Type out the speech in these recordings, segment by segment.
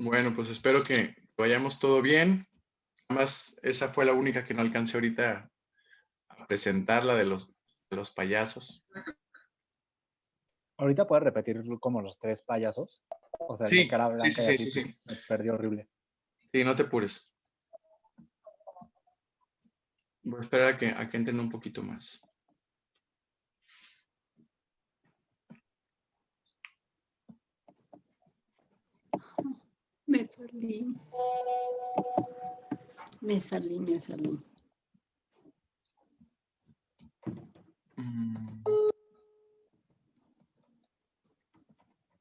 Bueno, pues espero que vayamos todo bien. Nada más, esa fue la única que no alcancé ahorita a presentar, la de los payasos. Ahorita puedes repetir como los tres payasos. O sea, el de Sí, cara sí, blanca sí, y sí, así sí, sí. me perdió horrible. Sí, no te apures. Voy a esperar a que entren un poquito más. Me salí. Me salí, me salí. Mm.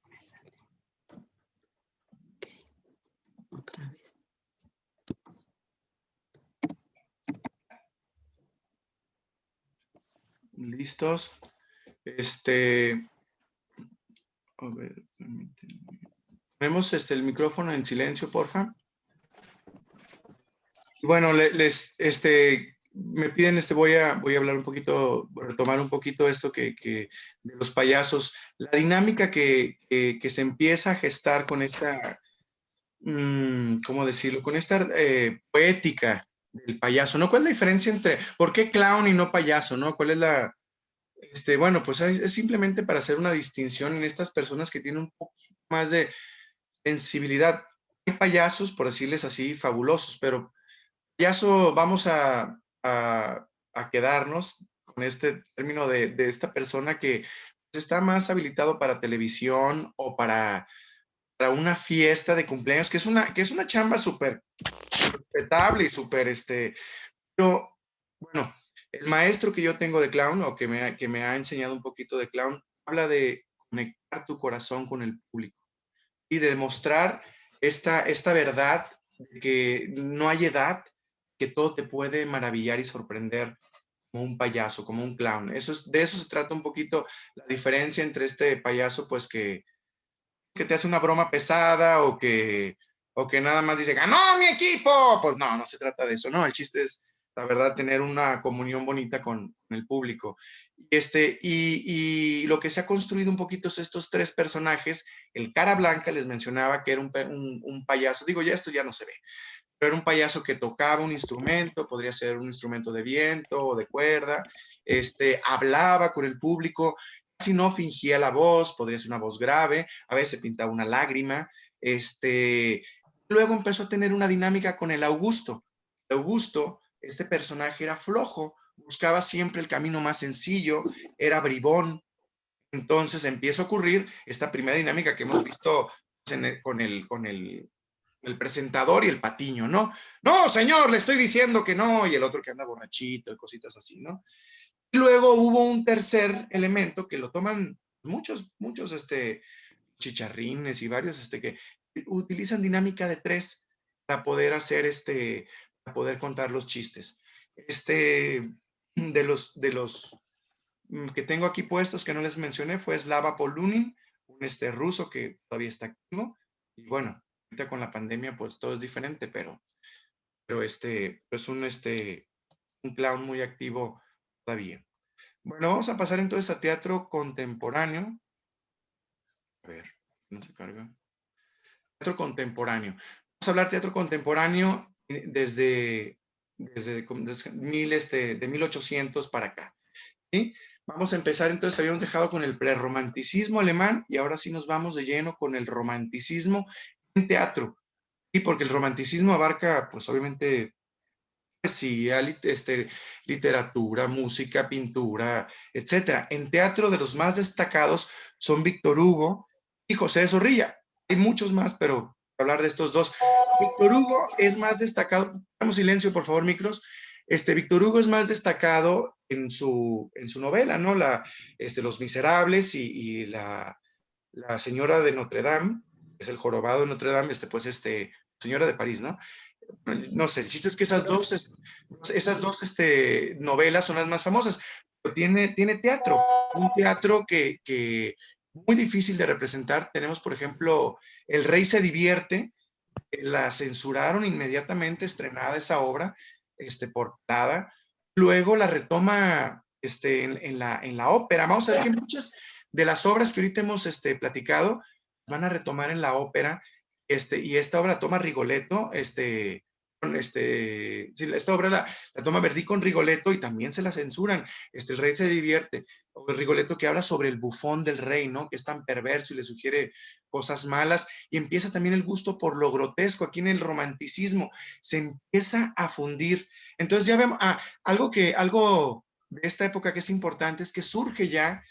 Me salí. Ok. Otra vez. ¿Listos? A ver, permítanme. Ponemos el micrófono en silencio, porfa. Y bueno, me piden, voy a hablar un poquito, retomar un poquito esto de los payasos. La dinámica que se empieza a gestar con esta, ¿cómo decirlo? Con esta poética del payaso, ¿no? ¿Cuál es la diferencia por qué clown y no payaso, ¿no? ¿Cuál es bueno, pues es simplemente para hacer una distinción en estas personas que tienen un poco más de sensibilidad. Hay payasos, por decirles así, fabulosos, pero payaso vamos a quedarnos con este término de esta persona que está más habilitado para televisión o para una fiesta de cumpleaños, que es una chamba súper respetable y súper, pero bueno, el maestro que yo tengo de clown o que me ha enseñado un poquito de clown, habla de conectar tu corazón con el público y de demostrar esta verdad de que no hay edad, que todo te puede maravillar y sorprender como un payaso, como un clown. De eso se trata un poquito la diferencia entre este payaso, pues que te hace una broma pesada o que nada más dice, ¡ganó mi equipo! Pues no, no se trata de eso, ¿no? El chiste es, la verdad, tener una comunión bonita con el público. Y lo que se ha construido un poquito es estos tres personajes. El cara blanca, les mencionaba que era un payaso, digo, ya esto ya no se ve, pero era un payaso que tocaba un instrumento, podría ser un instrumento de viento o de cuerda, hablaba con el público, casi no fingía la voz, podría ser una voz grave, a veces pintaba una lágrima, luego empezó a tener una dinámica con el Augusto. El Augusto, este personaje era flojo, buscaba siempre el camino más sencillo, era bribón. Entonces empieza a ocurrir esta primera dinámica que hemos visto con el presentador y el patiño, ¿no? No, señor, le estoy diciendo que no, y el otro que anda borrachito y cositas así, ¿no? Y luego hubo un tercer elemento que lo toman muchos chicharrines y varios que utilizan dinámica de tres para poder hacer para poder contar los chistes. De los que tengo aquí puestos que no les mencioné fue Slava Polunin, un ruso que todavía está activo. Y bueno, ahorita con la pandemia pues todo es diferente, pero pues un clown muy activo todavía. Bueno, vamos a pasar entonces a teatro contemporáneo. A ver, no se carga. Teatro contemporáneo. Vamos a hablar teatro contemporáneo desde de 1800 para acá. ¿Sí? Vamos a empezar, entonces habíamos dejado con el prerromanticismo alemán y ahora sí nos vamos de lleno con el romanticismo en teatro. Y porque el romanticismo abarca, pues obviamente, poesía, literatura, música, pintura, etcétera. En teatro de los más destacados son Víctor Hugo y José de Zorrilla. Hay muchos más, pero hablar de estos dos. Víctor Hugo es más destacado, damos silencio por favor, micros. Víctor Hugo es más destacado en su novela, ¿no? Los Miserables y la Señora de Notre Dame, es el Jorobado de Notre Dame, pues Señora de París, ¿no? No sé, el chiste es que esas dos novelas son las más famosas, pero tiene teatro, un teatro que muy difícil de representar. Tenemos, por ejemplo, El Rey se divierte, la censuraron inmediatamente estrenada esa obra, por Prada, luego la retoma en la ópera. Vamos a ver que muchas de las obras que ahorita hemos platicado van a retomar en la ópera. y esta obra toma Rigoletto, sí, esta obra la toma Verdi con Rigoletto y también se la censuran. El rey se divierte. O Rigoletto que habla sobre el bufón del rey, ¿no? Que es tan perverso y le sugiere cosas malas. Y empieza también el gusto por lo grotesco. Aquí en el romanticismo se empieza a fundir. Entonces ya vemos, algo de esta época que es importante es que surge ya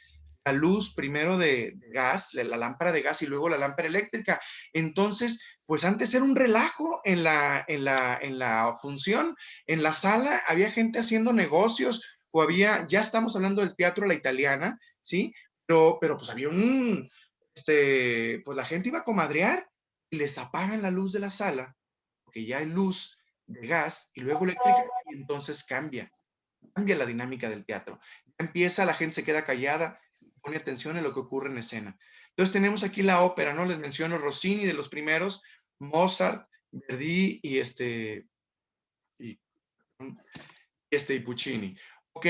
la luz primero de gas, la lámpara de gas y luego la lámpara eléctrica. Entonces, pues antes era un relajo en la función, en la sala había gente haciendo negocios o ya estamos hablando del teatro a la italiana, ¿sí? Pero pues había pues la gente iba a comadrear y les apagan la luz de la sala, porque ya hay luz de gas y luego eléctrica y entonces cambia la dinámica del teatro. Ya empieza, la gente se queda callada, pone atención en lo que ocurre en escena. Entonces tenemos aquí la ópera, ¿no? Les menciono Rossini de los primeros, Mozart, Verdi y y Puccini. Ok,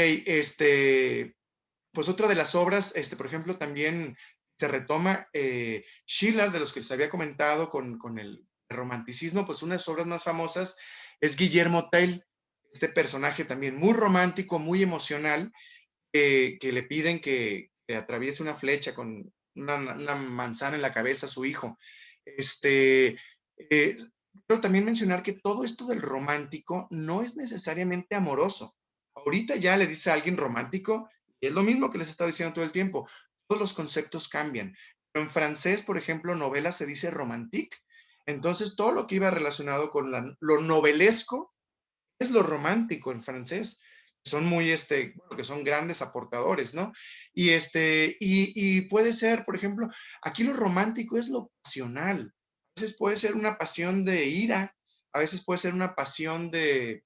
pues otra de las obras, por ejemplo, también se retoma Schiller, de los que les había comentado con el romanticismo, pues una de sus obras más famosas es Guillermo Tell, este personaje también muy romántico, muy emocional, que le piden que atraviese una flecha con una manzana en la cabeza a su hijo. Quiero también mencionar que todo esto del romántico no es necesariamente amoroso. Ahorita ya le dice a alguien romántico, y es lo mismo que les he estado diciendo todo el tiempo, todos los conceptos cambian. Pero en francés, por ejemplo, novela se dice romantique, entonces todo lo que iba relacionado con lo novelesco es lo romántico en francés. Son muy, bueno, que son grandes aportadores, ¿no? Y puede ser, por ejemplo, aquí lo romántico es lo pasional. A veces puede ser una pasión de ira, a veces puede ser una pasión de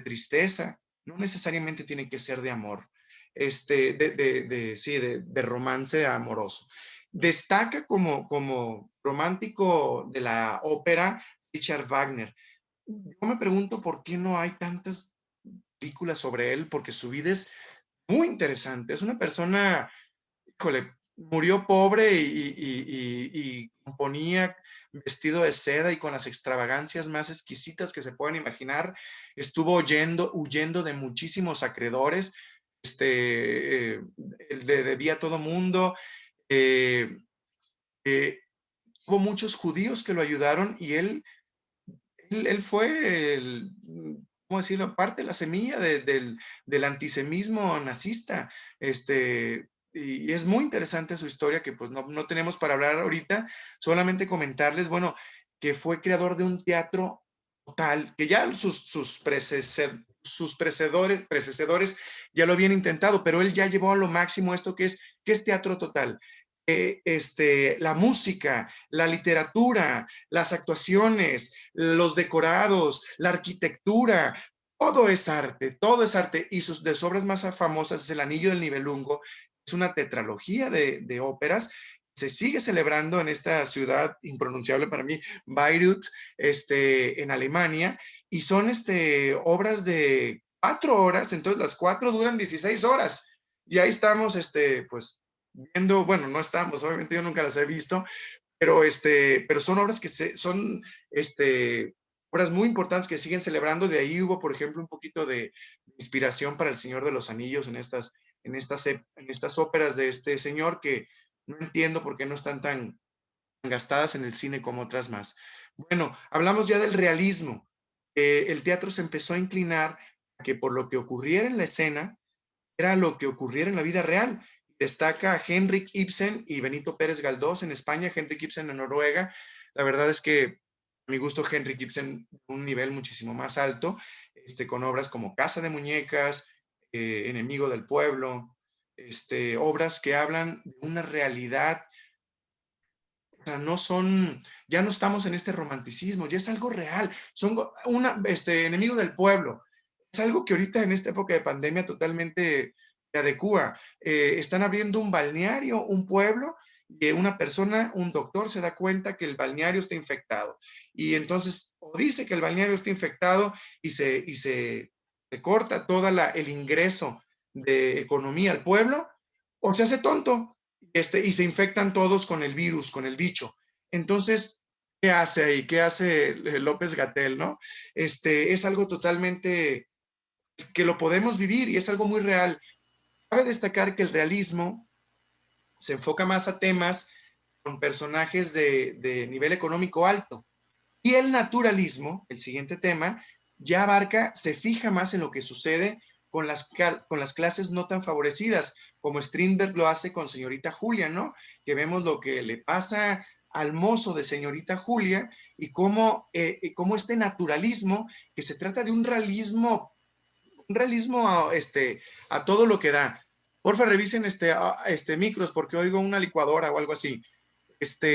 tristeza, no necesariamente tiene que ser de amor, sí, de romance amoroso. Destaca como romántico de la ópera Richard Wagner. Yo me pregunto por qué no hay tantas películas sobre él, porque su vida es muy interesante. Es una persona, híjole, murió pobre y componía vestido de seda y con las extravagancias más exquisitas que se pueden imaginar. Estuvo huyendo de muchísimos acreedores. Le debía a todo mundo. Eh, Hubo muchos judíos que lo ayudaron y él fue, ¿cómo decirlo? Parte de la semilla del antisemitismo nazista. Y es muy interesante su historia que pues no tenemos para hablar ahorita, solamente comentarles, bueno, que fue creador de un teatro total, que ya sus predecesores ya lo habían intentado, pero él ya llevó a lo máximo esto que es teatro total. La música, la literatura, las actuaciones, los decorados, la arquitectura, todo es arte, todo es arte. Y de sus obras más famosas es El Anillo del Nibelungo, es una tetralogía de óperas. Se sigue celebrando en esta ciudad impronunciable para mí, Bayreuth, en Alemania, y son obras de 4 horas, entonces las 4 duran 16 horas. Y ahí estamos, pues, viendo, bueno, no estamos, obviamente yo nunca las he visto, pero son obras que son obras muy importantes que siguen celebrando. De ahí hubo, por ejemplo, un poquito de inspiración para El Señor de los Anillos en estas óperas de este señor que no entiendo por qué no están tan gastadas en el cine como otras más. Bueno, hablamos ya del realismo. El teatro se empezó a inclinar a que por lo que ocurriera en la escena era lo que ocurriera en la vida real. Destaca Henrik Ibsen y Benito Pérez Galdós en España, Henrik Ibsen en Noruega. La verdad es que a mi gusto Henrik Ibsen un nivel muchísimo más alto, con obras como Casa de Muñecas, Enemigo del Pueblo, obras que hablan de una realidad. O sea, ya no estamos en este romanticismo, ya es algo real. Enemigo del Pueblo. Es algo que ahorita en esta época de pandemia totalmente se adecua. Están abriendo un balneario, un pueblo, y una persona, un doctor, se da cuenta que el balneario está infectado. Y entonces, o dice que el balneario está infectado y se corta todo el ingreso de economía al pueblo, o se hace tonto y se infectan todos con el virus, con el bicho. Entonces, ¿Qué hace ahí? ¿Qué hace López-Gatell, no? Es algo totalmente que lo podemos vivir y es algo muy real. Cabe destacar que el realismo se enfoca más a temas con personajes de nivel económico alto. Y el naturalismo, el siguiente tema, ya abarca, se fija más en lo que sucede con las clases no tan favorecidas, como Strindberg lo hace con Señorita Julia, ¿no? Que vemos lo que le pasa al mozo de Señorita Julia y cómo este naturalismo, que se trata de un realismo a todo lo que da. Porfa, revisen micros porque oigo una licuadora o algo así. Esta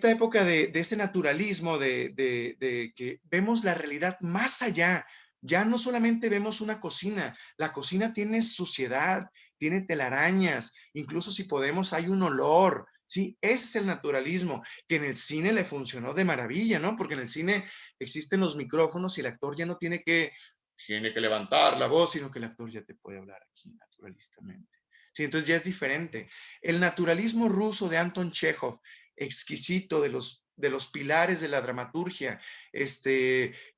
época de este naturalismo, de que vemos la realidad más allá. Ya no solamente vemos una cocina, la cocina tiene suciedad, tiene telarañas, incluso si podemos hay un olor, ¿sí? Ese es el naturalismo, que en el cine le funcionó de maravilla, ¿no? Porque en el cine existen los micrófonos y el actor ya no tiene que levantar la voz, sino que el actor ya te puede hablar aquí naturalistamente. Sí, entonces ya es diferente. El naturalismo ruso de Anton Chekhov, exquisito, de los pilares de la dramaturgia.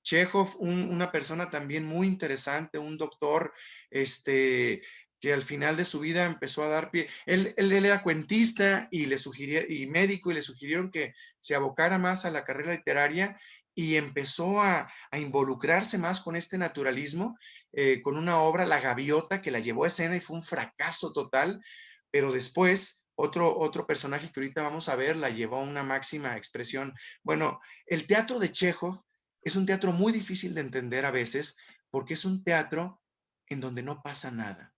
Chekhov, una persona también muy interesante, un doctor, que al final de su vida empezó a dar pie. Él era cuentista y y médico, y le sugirieron que se abocara más a la carrera literaria y empezó a involucrarse más con este naturalismo, con una obra, La Gaviota, que la llevó a escena y fue un fracaso total, pero después otro personaje que ahorita vamos a ver la llevó a una máxima expresión. Bueno, el teatro de Chekhov es un teatro muy difícil de entender a veces, porque es un teatro en donde no pasa nada.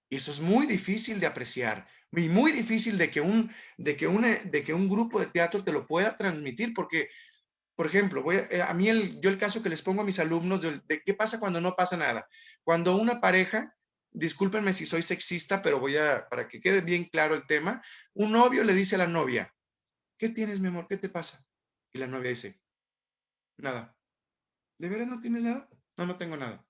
Y eso es muy difícil de apreciar, y muy difícil de que un grupo de teatro te lo pueda transmitir, porque por ejemplo, yo el caso que les pongo a mis alumnos de qué pasa cuando no pasa nada. Cuando una pareja, discúlpenme si soy sexista, pero para que quede bien claro el tema, un novio le dice a la novia, ¿qué tienes, mi amor? ¿Qué te pasa? Y la novia dice, nada. ¿De veras no tienes nada? No, no tengo nada.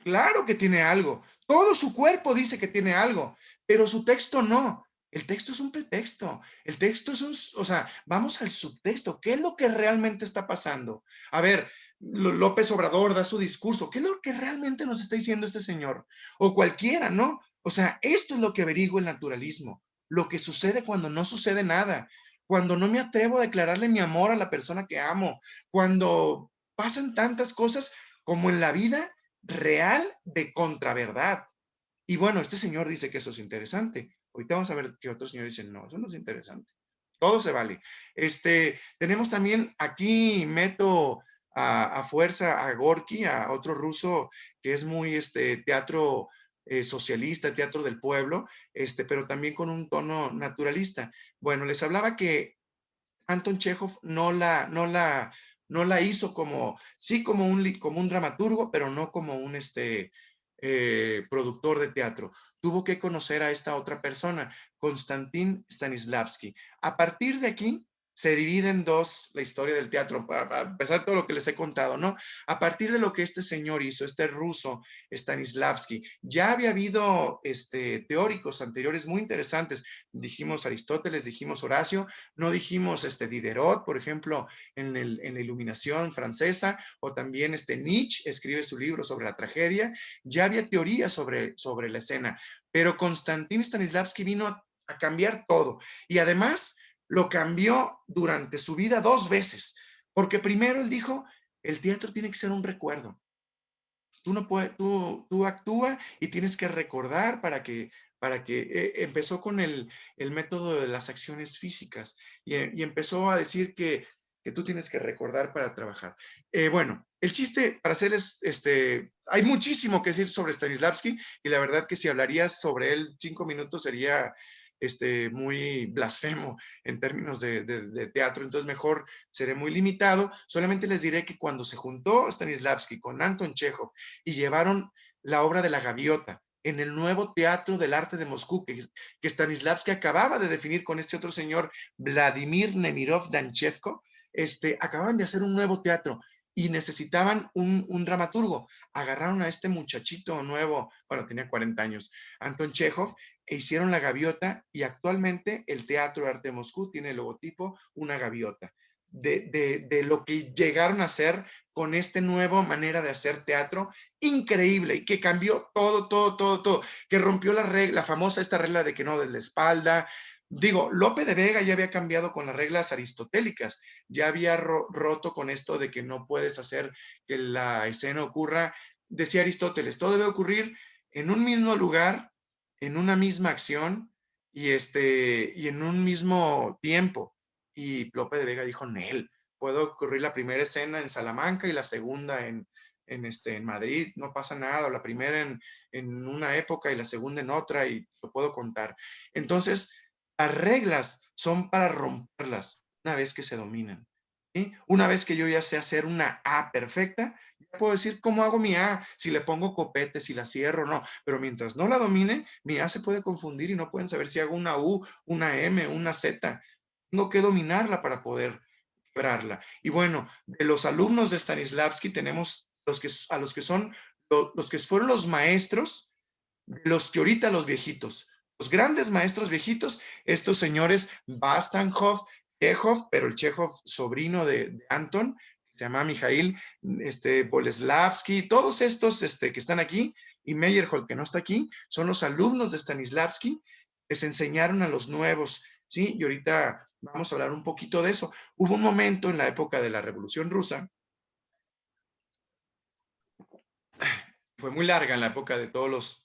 Claro que tiene algo. Todo su cuerpo dice que tiene algo, pero su texto no. El texto es un pretexto. El texto o sea, vamos al subtexto. ¿Qué es lo que realmente está pasando? A ver, López Obrador da su discurso. ¿Qué es lo que realmente nos está diciendo este señor? O cualquiera, ¿no? O sea, esto es lo que averigua el naturalismo. Lo que sucede cuando no sucede nada. Cuando no me atrevo a declararle mi amor a la persona que amo. Cuando pasan tantas cosas como en la vida real de contraverdad. Y bueno, este señor dice que eso es interesante. Ahorita vamos a ver que otros señores dicen, no, eso no es interesante. Todo se vale. Tenemos también aquí, meto a fuerza a Gorky, a otro ruso que es muy teatro socialista, teatro del pueblo, pero también con un tono naturalista. Bueno, les hablaba que Anton Chekhov no la hizo como, sí como un dramaturgo, pero no como un productor de teatro. Tuvo que conocer a esta otra persona, Konstantin Stanislavski. A partir de aquí se divide en dos la historia del teatro, a pesar de todo lo que les he contado, ¿no? A partir de lo que este señor hizo, este ruso, Stanislavski, ya había habido teóricos anteriores muy interesantes. Dijimos Aristóteles, dijimos Horacio, no dijimos Diderot, por ejemplo, en la Iluminación francesa, o también Nietzsche escribe su libro sobre la tragedia. Ya había teorías sobre la escena, pero Konstantin Stanislavski vino a cambiar todo, y además lo cambió durante su vida 2 veces, porque primero él dijo, el teatro tiene que ser un recuerdo. Tú no puedes, tú actúa y tienes que recordar para que empezó con el método de las acciones físicas y empezó a decir que tú tienes que recordar para trabajar. Bueno, el chiste para hacerles, hay muchísimo que decir sobre Stanislavski, y la verdad que si hablarías sobre él 5 minutos sería muy blasfemo en términos de teatro, entonces mejor seré muy limitado. Solamente les diré que cuando se juntó Stanislavski con Anton Chekhov y llevaron la obra de La Gaviota en el nuevo Teatro del Arte de Moscú, que Stanislavski acababa de definir con este otro señor, Vladimir Nemirov Danchevko, acababan de hacer un nuevo teatro. y necesitaban un dramaturgo. Agarraron a este muchachito nuevo, bueno, tenía 40 años, Anton Chekhov, e hicieron La Gaviota, y actualmente el Teatro Arte de Moscú tiene el logotipo una gaviota. De lo que llegaron a hacer con esta nueva manera de hacer teatro, increíble, y que cambió todo, que rompió la famosa esta regla de que no, de la espalda. Digo, Lope de Vega ya había cambiado con las reglas aristotélicas, ya había roto con esto de que no puedes hacer que la escena ocurra. Decía Aristóteles, todo debe ocurrir en un mismo lugar, en una misma acción, y en un mismo tiempo. Y Lope de Vega dijo, Nel, puede ocurrir la primera escena en Salamanca y la segunda en Madrid, no pasa nada, o la primera en una época y la segunda en otra, y lo puedo contar. Entonces, las reglas son para romperlas una vez que se dominan, ¿sí? Una vez que yo ya sé hacer una A perfecta, ya puedo decir cómo hago mi A, si le pongo copete, si la cierro o no, pero mientras no la domine, mi A se puede confundir y no pueden saber si hago una U, una M, una Z. Tengo que dominarla para poder quebrarla. Y bueno, de los alumnos de Stanislavski tenemos a los que son los que fueron los maestros, los que ahorita los viejitos, los grandes maestros viejitos, estos señores Bastanhoff, Chekhov, pero el Chekhov sobrino de Anton, se llama Mijail, Boleslavsky, todos estos que están aquí, y Meyerhold, que no está aquí, son los alumnos de Stanislavski, les enseñaron a los nuevos, ¿sí? Y ahorita vamos a hablar un poquito de eso. Hubo un momento en la época de la Revolución Rusa, fue muy larga en la época de todos los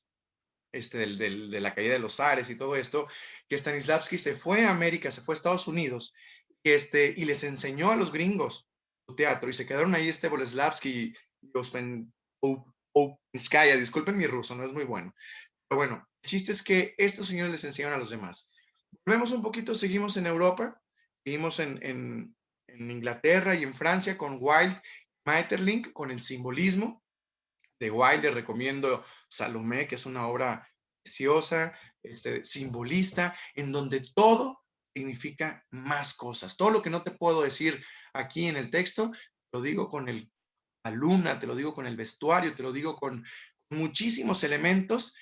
de la caída de los zares y todo esto, que Stanislavski se fue a América, se fue a Estados Unidos, y les enseñó a los gringos su teatro, y se quedaron ahí Boleslavsky y Openskaya, disculpen mi ruso, no es muy bueno, pero bueno, el chiste es que estos señores les enseñaron a los demás. Volvemos un poquito, seguimos en Europa, seguimos en Inglaterra y en Francia con Wilde, Maeterlinck, con el simbolismo de Wilde. Les recomiendo Salomé, que es una obra preciosa, simbolista, en donde todo significa más cosas. Todo lo que no te puedo decir aquí en el texto, lo digo con la luna, te lo digo con el vestuario, te lo digo con muchísimos elementos,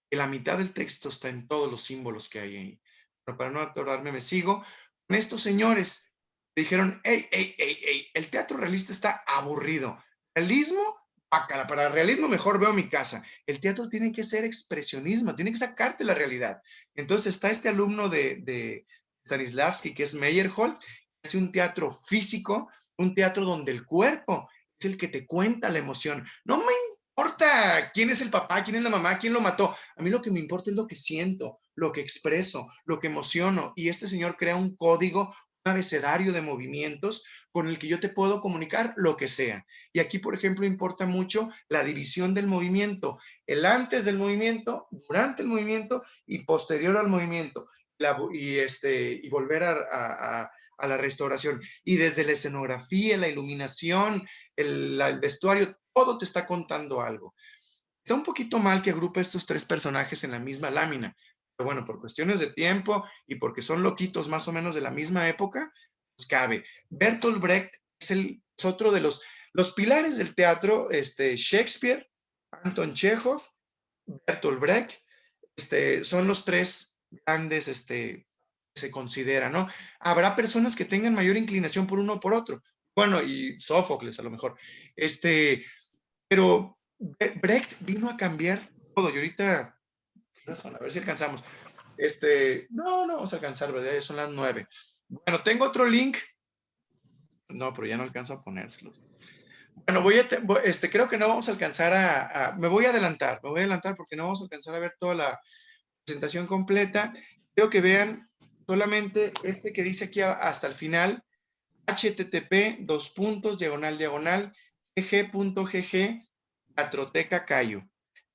que la mitad del texto está en todos los símbolos que hay ahí. Pero para no atorarme, me sigo. Con estos señores dijeron, hey, el teatro realista está aburrido. Realismo, para realismo mejor veo mi casa. El teatro tiene que ser expresionismo, tiene que sacarte la realidad. Entonces está este alumno de Stanislavski, que es Meyerhold, que hace un teatro físico, un teatro donde el cuerpo es el que te cuenta la emoción. No me importa quién es el papá, quién es la mamá, quién lo mató. A mí lo que me importa es lo que siento, lo que expreso, lo que emociono. Y este señor crea un código, un abecedario de movimientos con el que yo te puedo comunicar lo que sea. Y aquí, por ejemplo, importa mucho la división del movimiento, el antes del movimiento, durante el movimiento y posterior al movimiento, y volver a la restauración. Y desde la escenografía, la iluminación, el vestuario, todo te está contando algo. Está un poquito mal que agrupe estos tres personajes en la misma lámina, pero bueno, por cuestiones de tiempo y porque son loquitos más o menos de la misma época, pues cabe. Bertolt Brecht es otro de los pilares del teatro, Shakespeare, Anton Chekhov, Bertolt Brecht, son los tres grandes, que se considera, ¿no? Habrá personas que tengan mayor inclinación por uno o por otro. Bueno, y Sófocles a lo mejor. Pero Brecht vino a cambiar todo. Y ahorita, a ver si alcanzamos. No vamos a alcanzar, ¿verdad? Ya son las 9. Bueno, tengo otro link. No, pero ya no alcanzo a ponérselos. Bueno, creo que no vamos a alcanzar me voy a adelantar porque no vamos a alcanzar a ver toda la presentación completa. Quiero que vean solamente que dice aquí hasta el final, http://g.gg Teatroteca Cayo.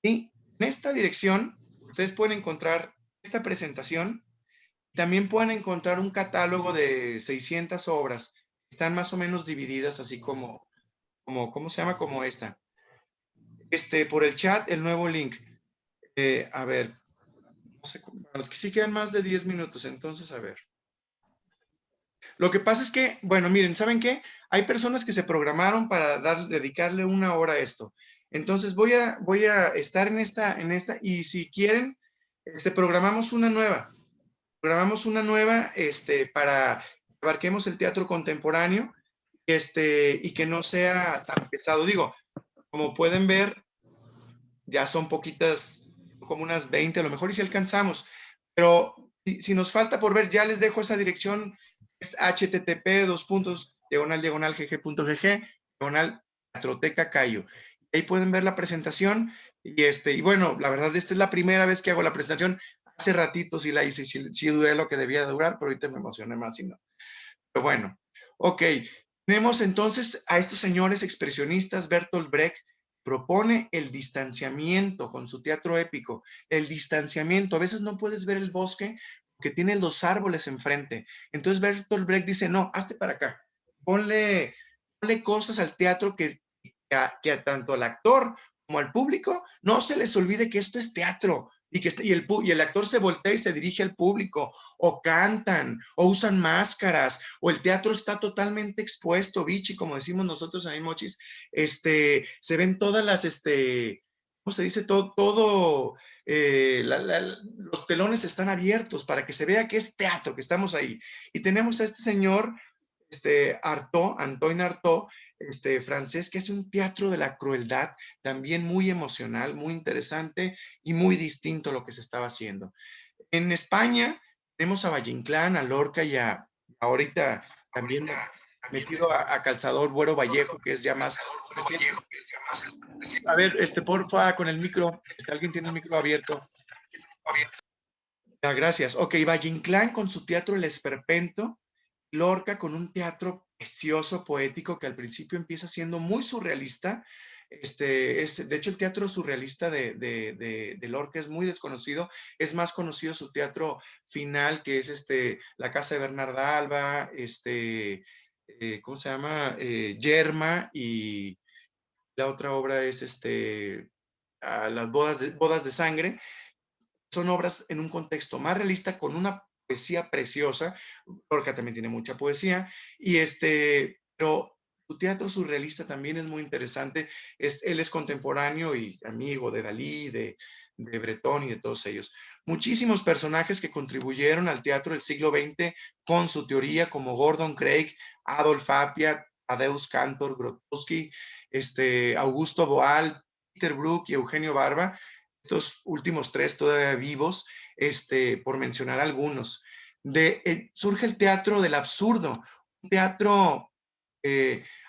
Y en esta dirección ustedes pueden encontrar esta presentación. También pueden encontrar un catálogo de 600 obras. Están más o menos divididas así como ¿cómo se llama? Como esta. Por el chat, el nuevo link. A ver, no sé, sí quedan más de 10 minutos, entonces a ver. Lo que pasa es que, bueno, miren, ¿saben qué? Hay personas que se programaron para dedicarle 1 hora a esto. Entonces voy a estar en esta, y si quieren, programamos una nueva. Programamos una nueva, para que abarquemos el teatro contemporáneo, y que no sea tan pesado. Digo, como pueden ver, ya son poquitas, como unas 20 a lo mejor, y si alcanzamos. Pero si nos falta por ver, ya les dejo esa dirección, es http://gg.gg/teatroteca Cayo. Ahí pueden ver la presentación, y bueno, la verdad, esta es la primera vez que hago la presentación. Hace ratito sí la hice, sí duré lo que debía durar, pero ahorita me emocioné más y no. Pero bueno, ok. Tenemos entonces a estos señores expresionistas. Bertolt Brecht propone el distanciamiento con su teatro épico. El distanciamiento. A veces no puedes ver el bosque porque tiene los árboles enfrente. Entonces Bertolt Brecht dice, no, hazte para acá. Ponle cosas al teatro que a tanto al actor como al público no se les olvide que esto es teatro. Y el actor se voltea y se dirige al público, o cantan, o usan máscaras, o el teatro está totalmente expuesto, bichi, como decimos nosotros ahí, mochis. Se ven todas las, ¿cómo se dice? Los telones están abiertos para que se vea que es teatro, que estamos ahí. Y tenemos a este señor, Artaud, Antoine Artaud, francés, que hace un teatro de la crueldad, también muy emocional, muy interesante y muy distinto a lo que se estaba haciendo. En España tenemos a Valle Inclán, a Lorca y ahorita también metido a Calzador Buero Vallejo, que es ya más reciente. A ver, porfa, con el micro, alguien tiene el micro abierto. Gracias. Ok, Valle Inclán con su teatro El Esperpento, Lorca con un teatro precioso, poético, que al principio empieza siendo muy surrealista. De hecho, el teatro surrealista de Lorca es muy desconocido. Es más conocido su teatro final, que es La Casa de Bernarda Alba, ¿cómo se llama? Yerma, y la otra obra es Las bodas de sangre. Son obras en un contexto más realista, con una poesía preciosa. Lorca también tiene mucha poesía, pero su teatro surrealista también es muy interesante. Él es contemporáneo y amigo de Dalí, de Breton y de todos ellos. Muchísimos personajes que contribuyeron al teatro del siglo XX con su teoría, como Gordon Craig, Adolf Appia, Tadeusz Kantor, Grotowski, Augusto Boal, Peter Brook y Eugenio Barba. Estos últimos tres todavía vivos, por mencionar algunos. Surge el teatro del absurdo, un teatro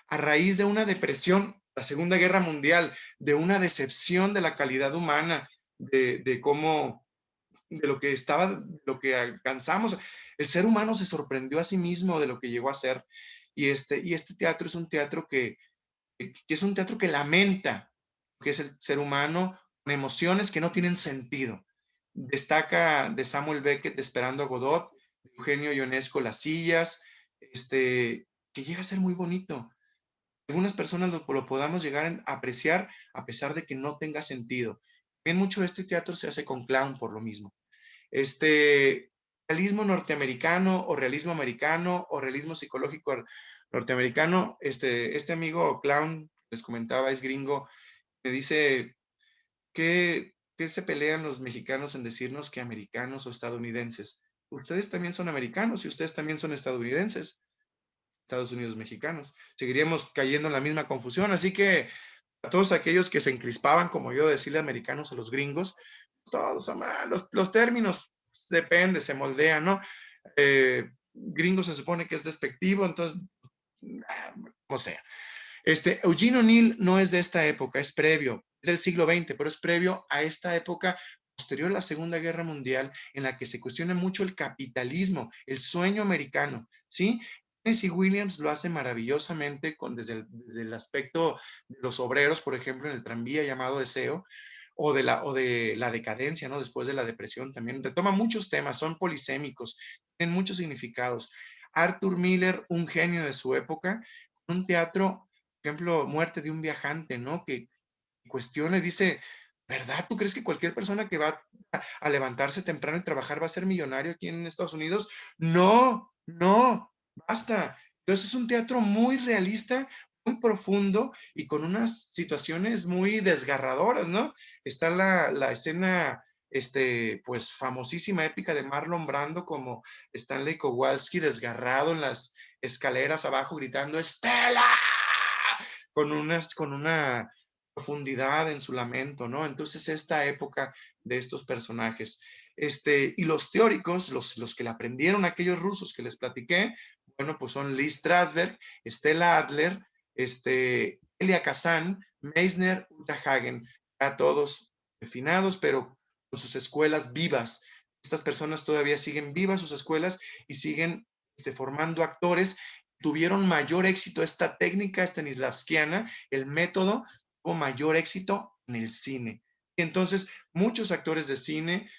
a raíz de una depresión, la Segunda Guerra Mundial, de una decepción de la calidad humana, de cómo, de lo que alcanzamos. El ser humano se sorprendió a sí mismo de lo que llegó a ser. Y este teatro es un teatro que es un teatro que lamenta que es el ser humano, con emociones que no tienen sentido. Destaca de Samuel Beckett Esperando a Godot, de Eugenio Ionesco Las Sillas, que llega a ser muy bonito. Algunas personas lo podamos llegar a apreciar a pesar de que no tenga sentido. Bien, mucho de este teatro se hace con clown por lo mismo. Realismo norteamericano o realismo americano o realismo psicológico norteamericano. Este amigo clown, les comentaba, es gringo, me dice que se pelean los mexicanos en decirnos que americanos o estadounidenses. Ustedes también son americanos y ustedes también son estadounidenses, Estados Unidos mexicanos. Seguiríamos cayendo en la misma confusión, así que a todos aquellos que se encrispaban, como yo, decirle americanos a los gringos, todos son los términos, depende, se moldean, ¿no? Gringo se supone que es despectivo, entonces, como sea. Eugene O'Neill no es de esta época, es previo, es del siglo XX, pero es previo a esta época posterior a la Segunda Guerra Mundial, en la que se cuestiona mucho el capitalismo, el sueño americano, ¿sí? Tennessee Williams lo hace maravillosamente desde el aspecto de los obreros, por ejemplo, en el tranvía llamado Deseo, o de la decadencia, ¿no? Después de la depresión también. Retoma muchos temas, son polisémicos, tienen muchos significados. Arthur Miller, un genio de su época, un teatro, por ejemplo, Muerte de un viajante, ¿no? Que cuestiona, dice, ¿verdad? ¿Tú crees que cualquier persona que va a levantarse temprano y trabajar va a ser millonario aquí en Estados Unidos? No, no, basta. Entonces es un teatro muy realista, muy profundo y con unas situaciones muy desgarradoras, ¿no? Está la escena, pues famosísima, épica de Marlon Brando como Stanley Kowalski desgarrado en las escaleras abajo gritando ¡Estela! Con una profundidad en su lamento, ¿no? Entonces esta época de estos personajes. Y los teóricos, los que le aprendieron aquellos rusos que les platiqué, bueno, pues son Lee Strasberg, Stella Adler, Elia Kazan, Meissner, Uta Hagen, a todos refinados, pero con sus escuelas vivas. Estas personas todavía siguen vivas sus escuelas y siguen formando actores. Tuvieron mayor éxito esta técnica stanislavskiana, el método tuvo mayor éxito en el cine. Entonces, muchos actores de cine,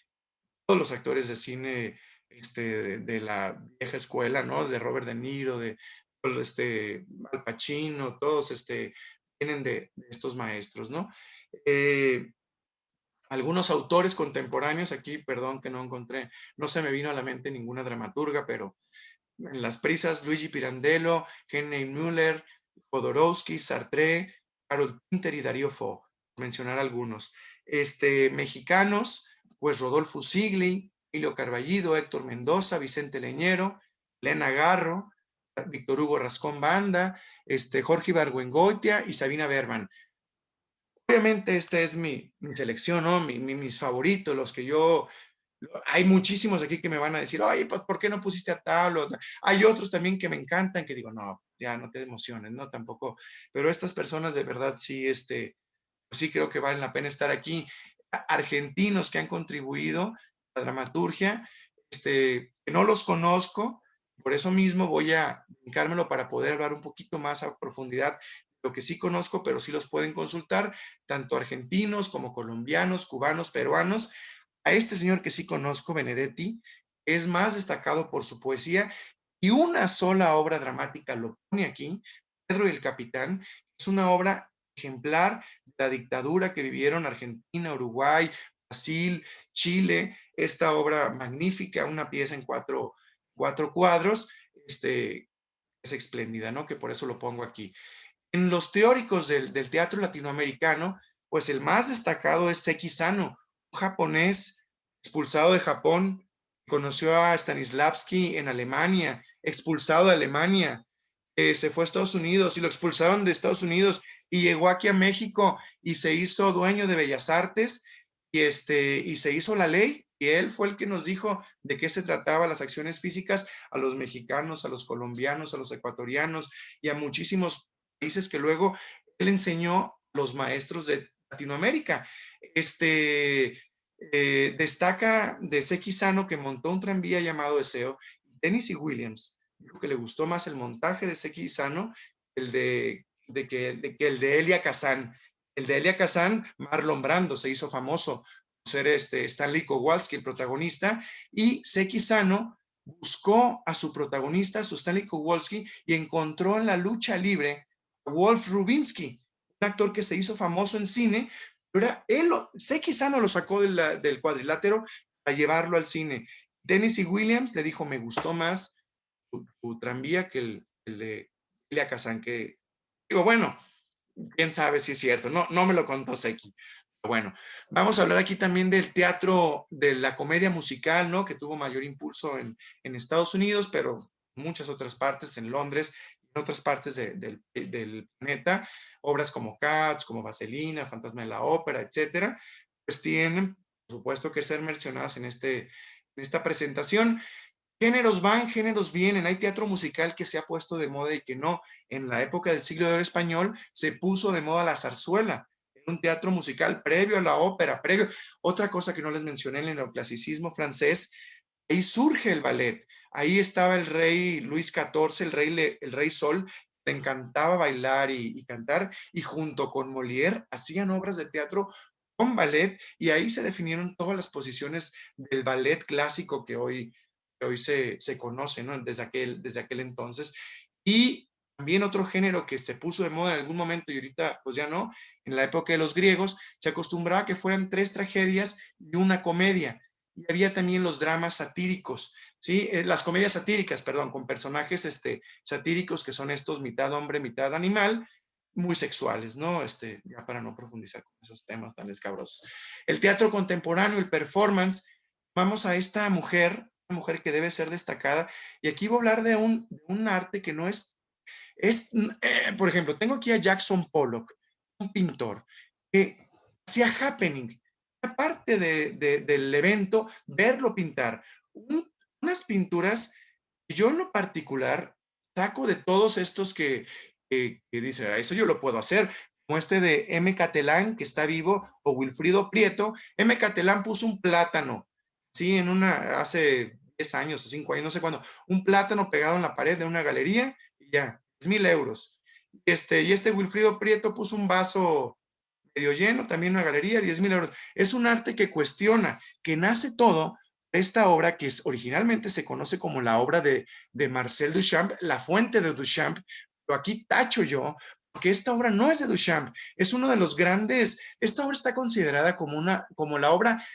todos los actores de cine de la vieja escuela, ¿no? De Robert De Niro, de Al Pacino, todos vienen de estos maestros, ¿no? Algunos autores contemporáneos, aquí, perdón que no encontré, no se me vino a la mente ninguna dramaturga, pero en las prisas, Luigi Pirandello, Henry Müller, Jodorowsky, Sartre, Harold Pinter y Darío Fo, mencionar algunos. Mexicanos, pues Rodolfo Sigli, Emilio Carballido, Héctor Mendoza, Vicente Leñero, Elena Garro, Víctor Hugo Rascón Banda, Jorge Ibargüengoitia y Sabina Berman. Obviamente esta es mi selección, ¿no? Mis favoritos, los que yo... Hay muchísimos aquí que me van a decir, oye, pues, ¿por qué no pusiste a tal? Hay otros también que me encantan, que digo, no, ya no te emociones, ¿no? Tampoco. Pero estas personas de verdad sí, sí creo que valen la pena estar aquí. Argentinos que han contribuido a la dramaturgia, que no los conozco, por eso mismo voy a brincármelo para poder hablar un poquito más a profundidad lo que sí conozco, pero sí los pueden consultar, tanto argentinos como colombianos, cubanos, peruanos. A este señor que sí conozco, Benedetti, es más destacado por su poesía y una sola obra dramática lo pone aquí, Pedro y el Capitán, es una obra ejemplar de la dictadura que vivieron Argentina, Uruguay, Brasil, Chile, esta obra magnífica, una pieza en cuatro cuadros, es espléndida, ¿no? Que por eso lo pongo aquí. En los teóricos del teatro latinoamericano, pues el más destacado es Seki Sano, un japonés expulsado de Japón, conoció a Stanislavski en Alemania, expulsado de Alemania, se fue a Estados Unidos y lo expulsaron de Estados Unidos y llegó aquí a México y se hizo dueño de Bellas Artes y se hizo la ley y él fue el que nos dijo de qué se trataba las acciones físicas a los mexicanos, a los colombianos, a los ecuatorianos y a muchísimos países que luego él enseñó a los maestros de Latinoamérica. Destaca de Seki Sano que montó un tranvía llamado Deseo, Tennessee Williams, dijo que le gustó más el montaje de Seki Sano que el de Elia Kazan. El de Elia Kazan, Marlon Brando se hizo famoso por ser Stanley Kowalski, el protagonista, y Seki Sano buscó a su protagonista, a su Stanley Kowalski, y encontró en la lucha libre a Wolf Rubinsky, un actor que se hizo famoso en cine, pero Seki Sano lo sacó del cuadrilátero para llevarlo al cine. Tennessee Williams le dijo, me gustó más tu tranvía que el de Elia Kazan, que digo, bueno, quién sabe si es cierto, no me lo contó Seki. Bueno, vamos a hablar aquí también del teatro, de la comedia musical, ¿no? Que tuvo mayor impulso en Estados Unidos, pero en muchas otras partes, en Londres, en otras partes del planeta, obras como Cats, como Vaselina, Fantasma de la Ópera, etcétera, pues tienen, por supuesto, que ser mencionadas en esta presentación. Géneros van, géneros vienen. Hay teatro musical que se ha puesto de moda y que no. En la época del siglo de oro español se puso de moda la zarzuela. Un teatro musical previo a la ópera, previo. Otra cosa que no les mencioné en el neoclasicismo francés, ahí surge el ballet. Ahí estaba el rey Luis XIV, el rey Sol, le encantaba bailar y cantar, y junto con Molière hacían obras de teatro con ballet, y ahí se definieron todas las posiciones del ballet clásico que hoy se conoce, ¿no? Desde aquel entonces. Y también otro género que se puso de moda en algún momento y ahorita pues ya no, en la época de los griegos, se acostumbraba a que fueran 3 tragedias y una comedia. y había también los dramas satíricos, ¿sí? Las comedias satíricas, perdón, con personajes satíricos que son estos mitad hombre, mitad animal, muy sexuales, ¿no? Ya para no profundizar con esos temas tan escabrosos. El teatro contemporáneo, el performance, vamos a esta mujer, una mujer que debe ser destacada, y aquí voy a hablar de un arte que no por ejemplo, tengo aquí a Jackson Pollock, un pintor, que hacía happening, aparte del evento, verlo pintar. Unas pinturas que yo en lo particular saco de todos estos que dicen, eso yo lo puedo hacer, como este de M. Catelán, que está vivo, o Wilfrido Prieto. M. Catelán puso un plátano, sí, hace 10 años o 5 años, no sé cuándo, un plátano pegado en la pared de una galería, y ya, 10,000 euros. Y este Wilfrido Prieto puso un vaso medio lleno, también una galería, 10,000 euros. Es un arte que cuestiona, que nace todo esta obra que originalmente se conoce como la obra de Marcel Duchamp, La Fuente de Duchamp, pero aquí tacho yo, porque esta obra no es de Duchamp, es uno de los grandes, esta obra está considerada como la obra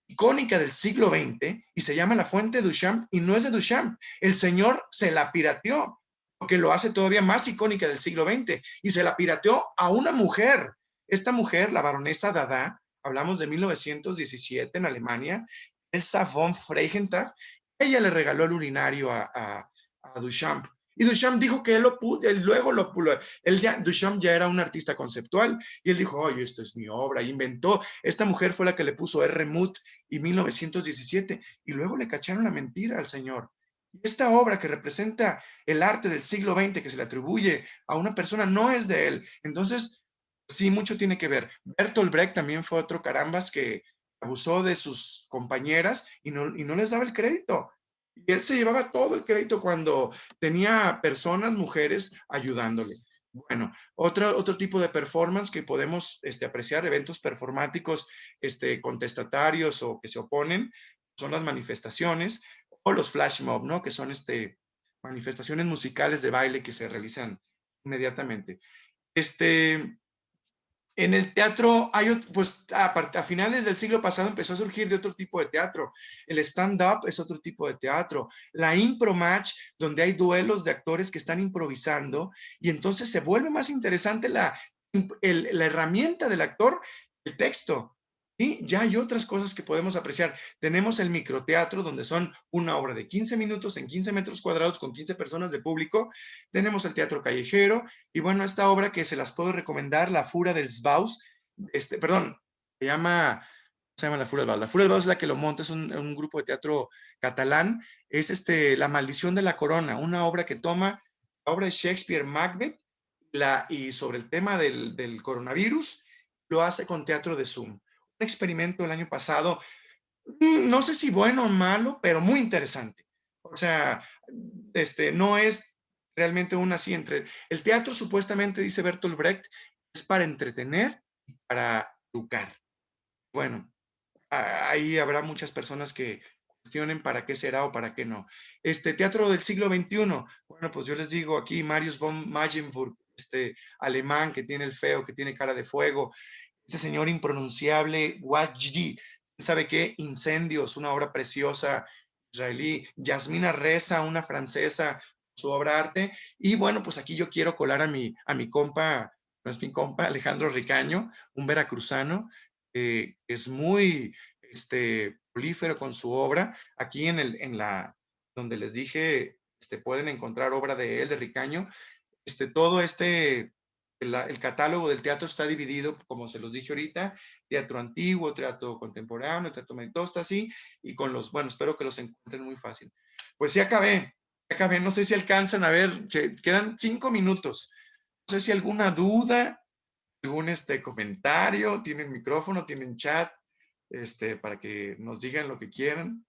icónica del siglo XX y se llama La Fuente de Duchamp y no es de Duchamp. El señor se la pirateó, porque lo hace todavía más icónica del siglo XX y se la pirateó a una mujer. Esta mujer, la baronesa Dada, hablamos de 1917 en Alemania, Elsa von Fregenthal, ella le regaló el urinario a Duchamp. Y Duchamp dijo que Duchamp ya era un artista conceptual y él dijo, oye, esto es mi obra, inventó. Esta mujer fue la que le puso R. Mut y 1917 y luego le cacharon la mentira al señor. Y esta obra que representa el arte del siglo XX que se le atribuye a una persona no es de él. Entonces, sí, mucho tiene que ver. Bertolt Brecht también fue otro carambas que abusó de sus compañeras y no les daba el crédito. Y él se llevaba todo el crédito cuando tenía personas, mujeres, ayudándole. Bueno, otro tipo de performance que podemos apreciar, eventos performáticos contestatarios o que se oponen, son las manifestaciones o los flash mob, ¿no? Que son manifestaciones musicales de baile que se realizan inmediatamente. En el teatro, pues a finales del siglo pasado empezó a surgir de otro tipo de teatro. El stand-up es otro tipo de teatro. La impro match, donde hay duelos de actores que están improvisando y entonces se vuelve más interesante la herramienta del actor, el texto. Y ya hay otras cosas que podemos apreciar. Tenemos el microteatro, donde son una obra de 15 minutos en 15 metros cuadrados con 15 personas de público. Tenemos el teatro callejero y bueno, esta obra que se las puedo recomendar, La Fura dels Baus, perdón, se llama La Fura dels Baus. La Fura dels Baus es la que lo monta, es un grupo de teatro catalán, es La Maldición de la Corona, una obra que toma la obra de Shakespeare, Macbeth, y sobre el tema del coronavirus, lo hace con teatro de Zoom. Un experimento el año pasado, no sé si bueno o malo, pero muy interesante. O sea, no es realmente así el teatro supuestamente, dice Bertolt Brecht, es para entretener y para educar. Bueno, ahí habrá muchas personas que cuestionen para qué será o para qué no. Teatro del siglo XXI, bueno, pues yo les digo aquí, Marius von Mayenburg, alemán que tiene el feo, que tiene cara de fuego, señor impronunciable, Wajdi, ¿sabe qué? Incendios, una obra preciosa israelí, Yasmina Reza, una francesa, su obra arte, y bueno, pues aquí yo quiero colar a mi compa, no es mi compa, Alejandro Ricaño, un veracruzano, es muy prolífero con su obra, aquí donde les dije, pueden encontrar obra de él, de Ricaño, todo el catálogo del teatro está dividido, como se los dije ahorita, teatro antiguo, teatro contemporáneo, teatro metóstasis, y bueno, espero que los encuentren muy fácil. Pues sí acabé, no sé si alcanzan a ver, quedan 5 minutos. No sé si alguna duda, algún comentario, tienen micrófono, tienen chat, para que nos digan lo que quieran.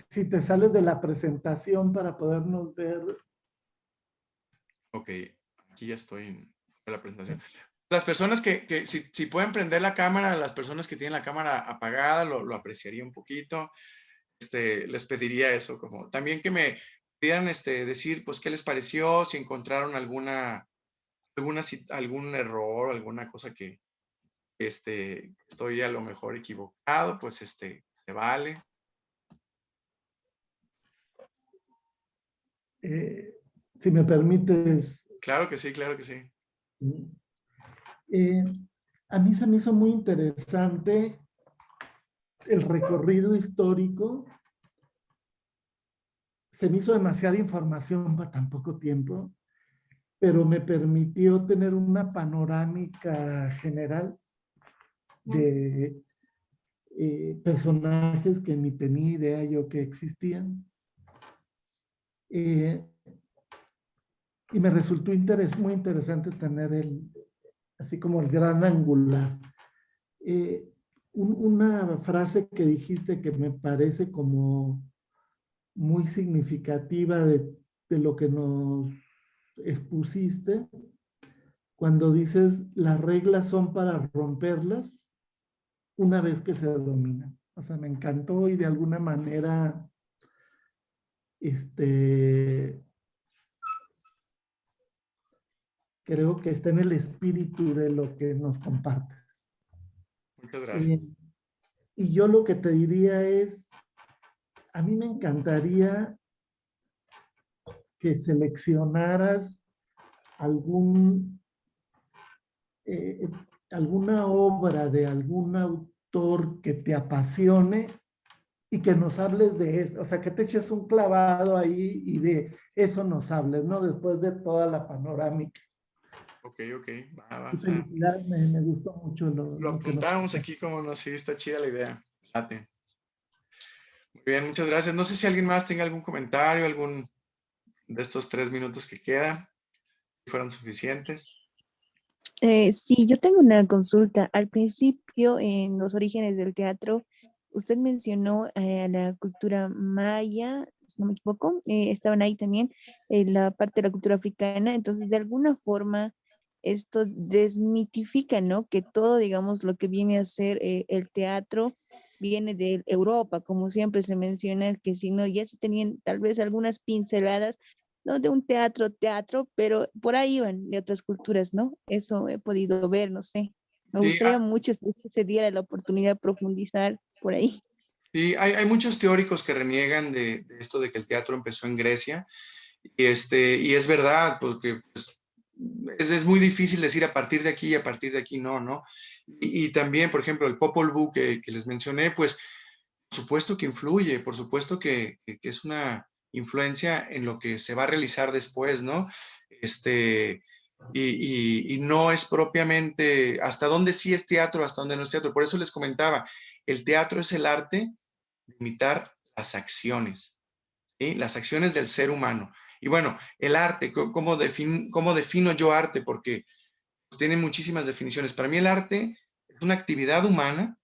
Si te sales de la presentación para podernos ver. Ok, aquí ya estoy en la presentación. Las personas que si pueden prender la cámara, las personas que tienen la cámara apagada, lo apreciaría un poquito. Les pediría eso, como también que me pudieran decir, pues, qué les pareció, si encontraron algún error, alguna cosa que estoy a lo mejor equivocado, pues, Se vale. Si me permites. Claro que sí, claro que sí. A mí se me hizo muy interesante el recorrido histórico. Se me hizo demasiada información para tan poco tiempo, pero me permitió tener una panorámica general de personajes que ni tenía idea yo que existían. Y me resultó muy interesante tener así como el gran angular. Una frase que dijiste que me parece como muy significativa de lo que nos expusiste, cuando dices las reglas son para romperlas una vez que se dominan. O sea, me encantó y de alguna manera creo que está en el espíritu de lo que nos compartes. Muchas gracias. Y yo lo que te diría es, a mí me encantaría que seleccionaras alguna obra de algún autor que te apasione y que nos hables de eso, o sea, que te eches un clavado ahí y de eso nos hables, ¿no? Después de toda la panorámica. Ok, va. Y felicidades, me gustó mucho Lo lo que nos apuntamos aquí como no, sí, está chida la idea. Late. Muy bien, muchas gracias. No sé si alguien más tenga algún comentario, algún de estos 3 minutos que quedan, si fueron suficientes. Sí, yo tengo una consulta. Al principio, en los orígenes del teatro, usted mencionó la cultura maya, si no me equivoco, estaban ahí también, la parte de la cultura africana. Entonces, de alguna forma, esto desmitifica, ¿no? Que todo, digamos, lo que viene a ser el teatro viene de Europa, como siempre se menciona, que si no, ya se tenían tal vez algunas pinceladas no de un teatro, pero por ahí van de otras culturas, ¿no? Eso he podido ver, no sé. Me Sí, gustaría mucho que se diera la oportunidad de profundizar por ahí. sí, hay muchos teóricos que reniegan de esto de que el teatro empezó en Grecia y es verdad, porque pues, es muy difícil decir a partir de aquí y a partir de aquí no. Y también, por ejemplo, el Popol Vuh que les mencioné, pues por supuesto que influye, por supuesto que es una influencia en lo que se va a realizar después, ¿no? Y no es propiamente hasta dónde sí es teatro, hasta dónde no es teatro. Por eso les comentaba, el teatro es el arte de imitar las acciones, ¿sí? Las acciones del ser humano. Y bueno, el arte, ¿cómo defino yo arte? Porque tiene muchísimas definiciones. Para mí el arte es una actividad humana.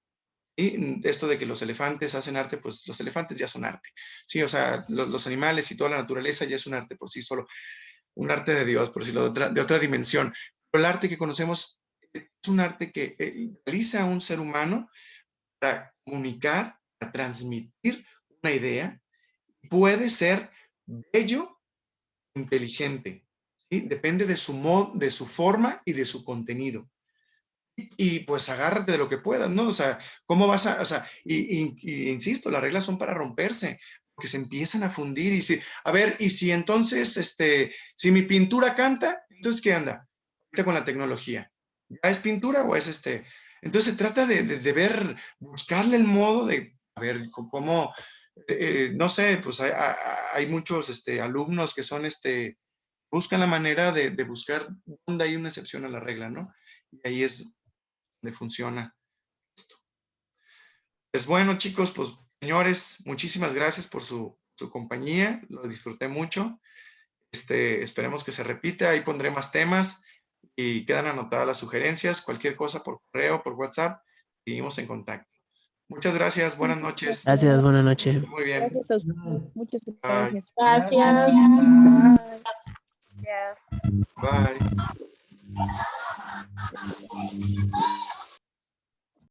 Y esto de que los elefantes hacen arte, pues los elefantes ya son arte. Sí, o sea, los animales y toda la naturaleza ya es un arte por sí solo, un arte de Dios, por decirlo de otra dimensión. Pero el arte que conocemos es un arte que realiza un ser humano para comunicar, para transmitir una idea. Puede ser bello, inteligente. ¿Sí? Depende de de su forma y de su contenido. Y pues agárrate de lo que puedas, ¿no? O sea, ¿cómo vas a, o sea, y insisto, las reglas son para romperse, porque se empiezan a fundir y si, a ver, y si entonces, si mi pintura canta, entonces, ¿qué anda? Ahorita con la tecnología, ¿ya es pintura o es Entonces se trata de ver, buscarle el modo de, a ver, cómo, no sé, pues hay muchos, alumnos que son, buscan la manera de buscar dónde hay una excepción a la regla, ¿no? Y ahí es donde funciona esto. Pues bueno, chicos, pues señores, muchísimas gracias por su compañía, lo disfruté mucho. Esperemos que se repita, ahí pondré más temas y quedan anotadas las sugerencias, cualquier cosa por correo, por WhatsApp, seguimos en contacto. Muchas gracias, buenas noches. Gracias, buenas noches. Muy bien. Gracias a usted. Gracias. Muchas Bye. gracias. Gracias. Bye.